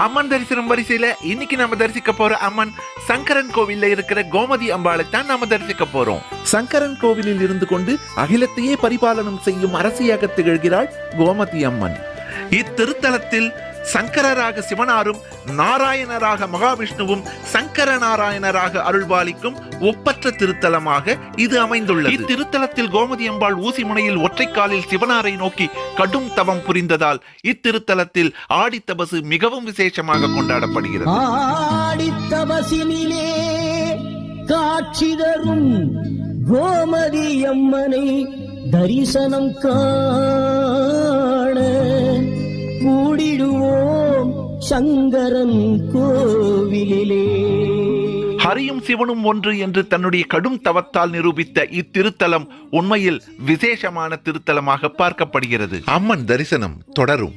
அம்மன் தரிசனம் வரிசையில இன்னைக்கு நம்ம தரிசிக்க போற அம்மன் சங்கரன் கோவில்ல இருக்கிற கோமதி அம்பாளை தான் நாம தரிசிக்க போறோம். சங்கரன் கோவிலில் இருந்து கொண்டு அகிலத்தையே பரிபாலனம் செய்யும் அரசியாக திகழ்கிறாள் கோமதி அம்மன். இத்திருத்தலத்தில் சங்கரராக சிவனாரும் நாராயணராக மகாவிஷ்ணுவும் சங்கர நாராயணராக அருள்பாலிக்கும் ஒப்பற்ற திருத்தலமாக இது அமைந்துள்ளது. இத்திருத்தலத்தில் கோமதி அம்பாள் ஊசி முனையில் ஒற்றைக்காலில் சிவனாரை நோக்கி கடும் தவம் புரிந்ததால் இத்திருத்தலத்தில் ஆடித்தபசு மிகவும் விசேஷமாக கொண்டாடப்படுகிறது. ஆடித்தபசினிலே காட்சி தரும் கோமதி அம்மனை தரிசனம் காண கூடிடுவோம் சங்கரன் கோவிலிலே. ஹரியும் சிவனும் ஒன்று என்று தன்னுடைய கடும் தவத்தால் நிரூபித்த இத்திருத்தலம் உண்மையில் விசேஷமான திருத்தலமாக பார்க்கப்படுகிறது. அம்மன் தரிசனம் தொடரும்.